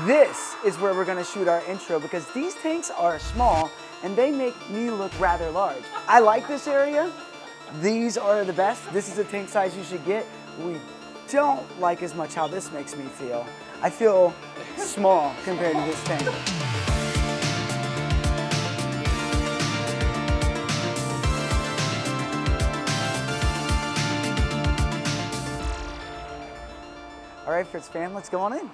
this is where we're gonna shoot our intro because these tanks are small and they make me look rather large. I like this area. These are the best. This is the tank size you should get. We don't like as much how this makes me feel. I feel small compared to this tank. All right, Fritz fam, let's go on in.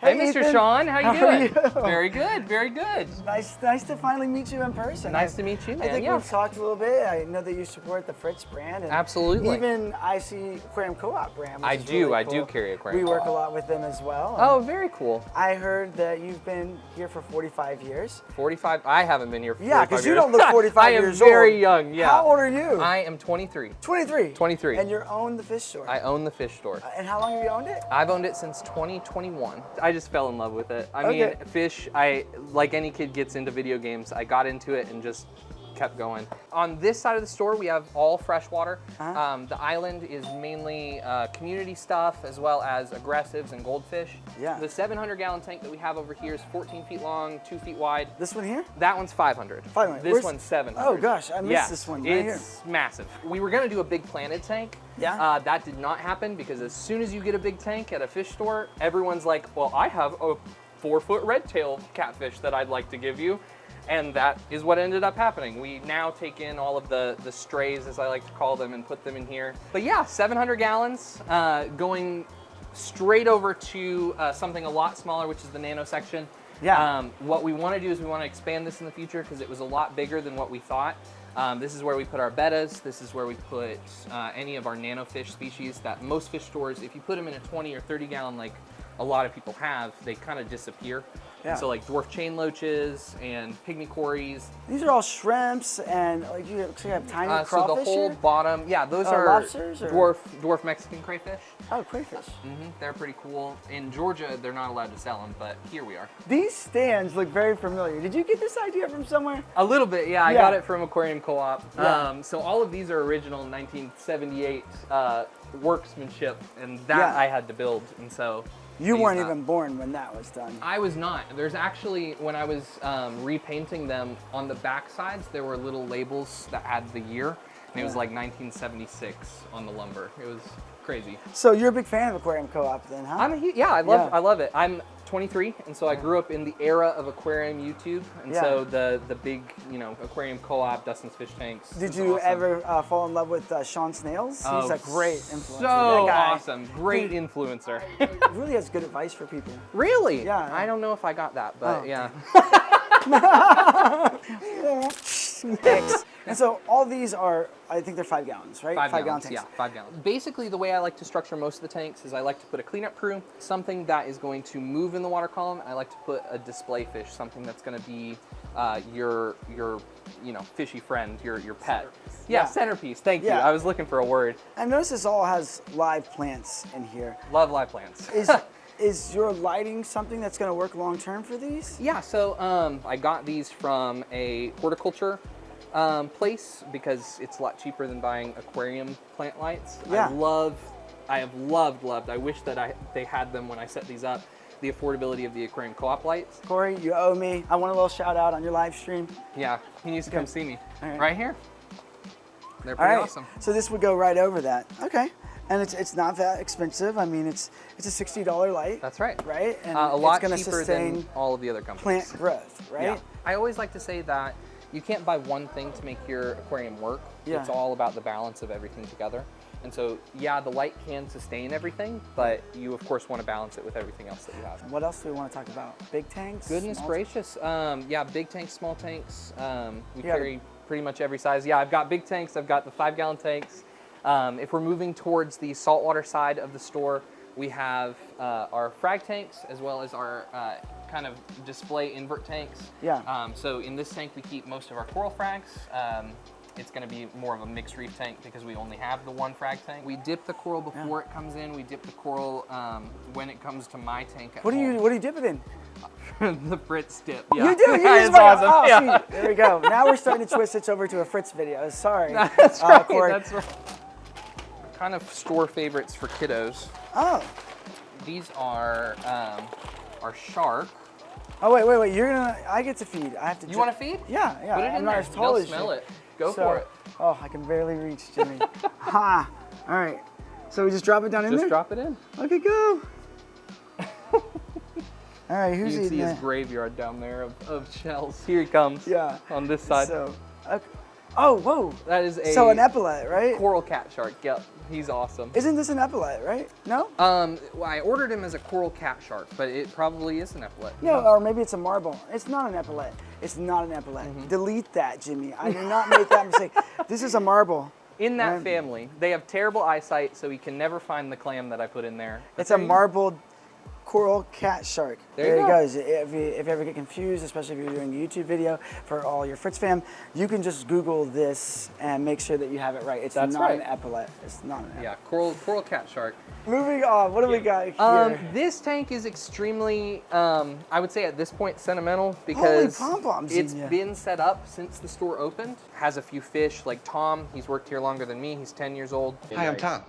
Hey, Mr. Ethan. Sean, how you doing? Are you? Very good, very good. Nice to finally meet you in person. Nice to meet you, man. I think we've talked a little bit. I know that you support the Fritz brand. And absolutely. Even I see Aquarium Co-op brand. I do. Really I cool. do carry Aquarium. We work a lot with them as well. Oh, very cool. I heard that you've been here for 45 years. 45? I haven't been here for 45 years. Yeah, because you don't look 45 years old. I am very old. young, yeah. How old are you? I am 23. 23? 23. And you own the fish store? I own the fish store. And how long have you owned it? I've owned it since 2021. I just fell in love with it. I mean, fish, like any kid gets into video games, I got into it and just kept going. On this side of the store, we have all freshwater. The island is mainly community stuff as well as aggressives and goldfish. Yeah. The 700-gallon tank that we have over here is 14 feet long, 2 feet wide. This one here? That one's 500. 500. This one's 700. Oh gosh, I missed this one right here. It's massive. We were gonna do a big planted tank. Yeah. That did not happen because as soon as you get a big tank at a fish store, everyone's like, well, I have a 4-foot red-tailed catfish that I'd like to give you. And that is what ended up happening. We now take in all of the strays, as I like to call them, and put them in here. But yeah, 700 gallons, going straight over to something a lot smaller, which is the nano section. Yeah. What we want to do is we want to expand this in the future because it was a lot bigger than what we thought. This is where we put our bettas. This is where we put any of our nano fish species that most fish stores, if you put them in a 20 or 30 gallon like a lot of people have, they kind of disappear. Yeah. So like dwarf chain loaches and pygmy cories. These are all shrimps and like you have tiny crawfish. So the whole here? bottom, yeah, those are lobsters or? dwarf Mexican crayfish. Oh, crayfish. They're pretty cool. In Georgia, they're not allowed to sell them, but here we are. These stands look very familiar. Did you get this idea from somewhere? A little bit, yeah. I got it from Aquarium Co-op. Yeah. So all of these are original 1978 workmanship, and that I had to build, and so. You weren't even born when that was done. I was not. There's actually, when I was repainting them, on the back sides, there were little labels that had the year, and it was like 1976 on the lumber. It was crazy. So you're a big fan of Aquarium Co-op then, huh? I love it. I'm 23, and so I grew up in the era of Aquarium YouTube, and so the big, Aquarium Co-op, Dustin's Fish Tanks. Did you ever fall in love with Sean Snails? He's a great influencer. So awesome. Great influencer. He really has good advice for people. Really? Yeah. I don't know if I got that, but yeah. Thanks. And so all these are, I think they're 5 gallons, right? 5 gallons, tanks. yeah, 5 gallons. Basically, the way I like to structure most of the tanks is I like to put a cleanup crew, something that is going to move in the water column. I like to put a display fish, something that's going to be your fishy friend, your pet. Yeah, centerpiece. Thank you. I was looking for a word. I notice this all has live plants in here. Love live plants. Is your lighting something that's going to work long term for these? Yeah, so I got these from a horticulture place because it's a lot cheaper than buying aquarium plant lights. Yeah. I have loved. I wish that they had them when I set these up. The affordability of the Aquarium Co-op lights. Corey, you owe me. I want a little shout out on your live stream. Yeah, he needs to come see me. Right. Right here. They're pretty awesome. So this would go right over that. Okay. And it's not that expensive. I mean, it's a $60 light. That's right. Right? And a lot it's cheaper than all of the other companies. Plant growth, right? Yeah. I always like to say that you can't buy one thing to make your aquarium work. Yeah. It's all about the balance of everything together. And so, yeah, the light can sustain everything, but you, of course, want to balance it with everything else that you have. What else do we want to talk about? Big tanks? Goodness gracious. Yeah, big tanks, small tanks. We carry pretty much every size. Yeah, I've got big tanks. I've got the 5-gallon tanks. If we're moving towards the saltwater side of the store, we have our frag tanks as well as our kind of display invert tanks. Yeah. So in this tank, we keep most of our coral frags. It's going to be more of a mixed reef tank because we only have the one frag tank. We dip the coral before it comes in. We dip the coral when it comes to my tank at home. What do you dip it in? The Fritz dip. Yeah. You do? You use It's my, awesome. Oh, Yeah. sweet. There we go. Now we're starting to twist it over to a Fritz video. Sorry. That's right. Corey. That's right. Kind of store favorites for kiddos. Oh. These are our shark. Oh wait! I get to feed. I have to. You want to feed? Yeah. Put it I'm in not there. as tall They'll as smell you. it. Go for it. Oh, I can barely reach, Jimmy. Ha! All right. So we just drop it down in there. Just drop it in. Okay, go. All right, who's You can eating see his that? graveyard down there of shells. Here he comes. Yeah. On this side. So, okay. Oh, whoa. That is a So an epaulet, right? coral cat shark. Yep. He's awesome. Isn't this an epaulet, right? No? Well, I ordered him as a coral cat shark, but it probably is an epaulet. No, or maybe it's a marble. It's not an epaulet. It's not an epaulet. Delete that, Jimmy. I did not make that mistake. This is a marble. In that family, they have terrible eyesight, so he can never find the clam that I put in there. It's a marbled coral cat shark. There you it go. goes. If you ever get confused, especially if you're doing a YouTube video for all your Fritz fam, you can just Google this and make sure that you have it right. It's That's not right. an epaulet. It's not an epaulet. Yeah, coral cat shark. Moving on, what do we got here? This tank is extremely, I would say at this point, sentimental because pom-poms, it's yeah. been set up since the store opened. Has a few fish, like Tom. He's worked here longer than me. He's 10 years old. Hi, I'm Tom.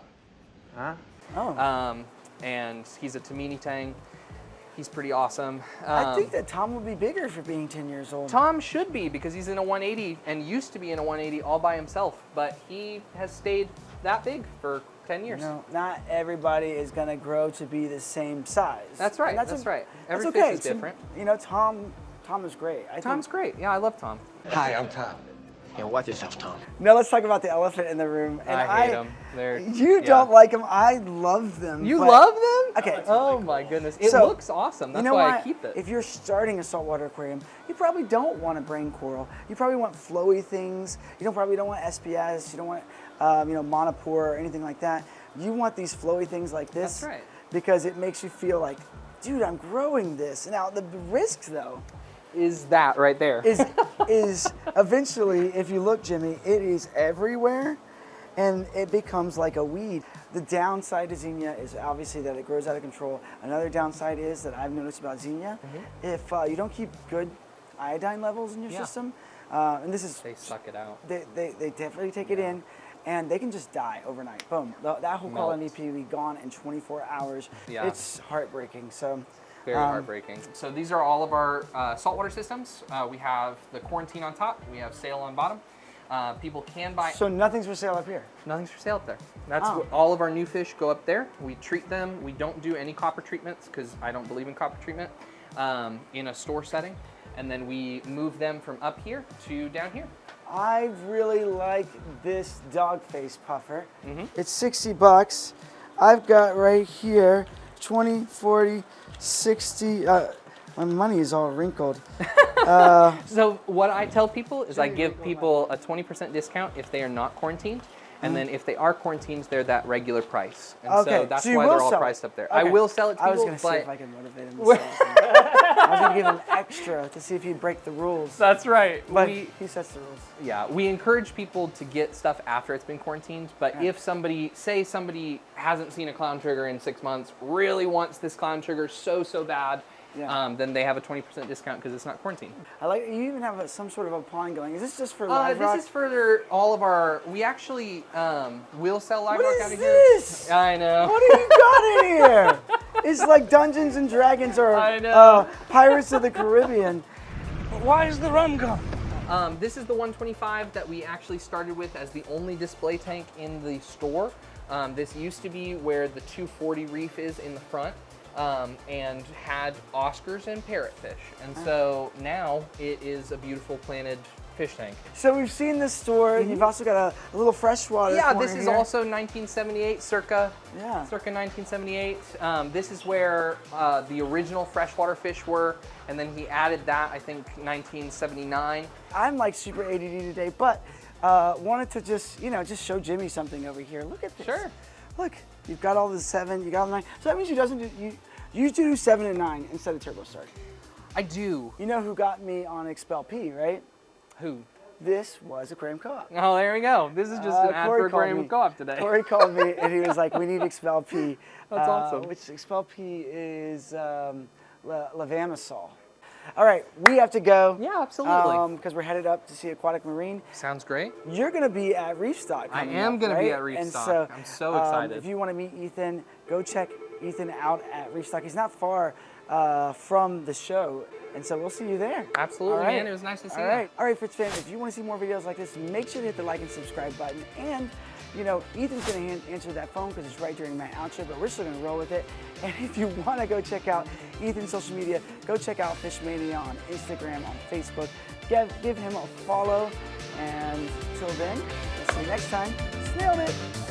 And he's a Tamini tang. He's pretty awesome. I think that Tom would be bigger for being 10 years old. Tom should be because he's in a 180 and used to be in a 180 all by himself, but he has stayed that big for 10 years. No, not everybody is going to grow to be the same size. That's right. And That's right. Every that's fish okay. is different. You know, Tom is great. Tom's great. Yeah, I love Tom. Hi, I'm Tom. Yeah, watch yourself, Tom. Now let's talk about the elephant in the room. And I hate them. You don't like them. I love them. You but- love them? Okay. Oh my goodness. It So, looks awesome. That's you know why what? I keep it. If you're starting a saltwater aquarium, you probably don't want to bring coral. You probably want flowy things. You probably don't want SPS. You don't want monopore or anything like that. You want these flowy things like this. That's right. Because it makes you feel like, dude, I'm growing this. Now the risk though Is that right there? is eventually, if you look, Jimmy, it is everywhere, and it becomes like a weed. The downside to zinnia is obviously that it grows out of control. Another downside is that I've noticed about zinnia, if you don't keep good iodine levels in your system, and this is They suck it out. they definitely take it in, and they can just die overnight. Boom, that whole colony Melt. will be gone in 24 hours. Yeah. It's heartbreaking. So. Very heartbreaking. So these are all of our saltwater systems. We have the quarantine on top. We have sail on bottom. People can buy. So nothing's for sale up here. Nothing's for sale up there. That's Oh. all of our new fish go up there. We treat them. We don't do any copper treatments because I don't believe in copper treatment in a store setting. And then we move them from up here to down here. I really like this dog face puffer. It's $60. I've got right here 20, 40, 60. My money is all wrinkled. So what I tell people is I give people a 20% discount if they are not quarantined. And then if they are quarantined, they're that regular price. And Okay, so that's so you why will they're all sell it. priced up there. I Okay. will sell it to I was people, going to see but if I could motivate him to sell something. I was going to give him extra to see if he'd break the rules. that's right. But he sets the rules. Yeah, we encourage people to get stuff after it's been quarantined, but if somebody hasn't seen a clown trigger in 6 months, really wants this clown trigger so bad, then they have a 20% discount because it's not quarantined. I like. You even have some sort of a pond going. Is this just for live rock? This is for all of our, we actually will sell live What rock is out of this? here. I know. What do you got in here? It's like Dungeons and Dragons or I know. Pirates of the Caribbean. Why is the rum gone? This is the 125 that we actually started with as the only display tank in the store. This used to be where the 240 reef is in the front. And had Oscars and parrotfish. And so now it is a beautiful planted fish tank. So we've seen this store. You've also got a little freshwater. Yeah, corner this is here. also 1978, circa 1978. This is where the original freshwater fish were, and then he added that, I think, 1979. I'm like super ADD today, but wanted to just show Jimmy something over here. Look at this. Sure. Look, you've got all the 7, you got all the 9. So that means you do 7 and 9 instead of Turbo Start. I do. You know who got me on Expel P, right? Who? This was Aquarium Co-op. Oh, there we go. This is just an ad for Aquarium Co-op today. Corey called me and he was like, we need Expel P. That's awesome. Which Expel P is levamisol. All right, we have to go. Yeah, absolutely. Because we're headed up to see Aquatic Marine. Sounds great. You're going to be at Reef Stock. I coming am up, going to right? be at Reef And Stock. so, I'm so excited. If you want to meet Ethan, go check Ethan out at Reef Stock. He's not far from the show, and so we'll see you there. Absolutely, All right. man. It was nice to see you. All right, Fritz fam, if you want to see more videos like this, make sure to hit the like and subscribe button. And, you know, Ethan's going to answer that phone because it's right during my outro, but we're still going to roll with it. And if you want to go check out Ethan's social media, go check out Fish Mania on Instagram, on Facebook. Give him a follow. And until then, we'll see you next time. Snailed it.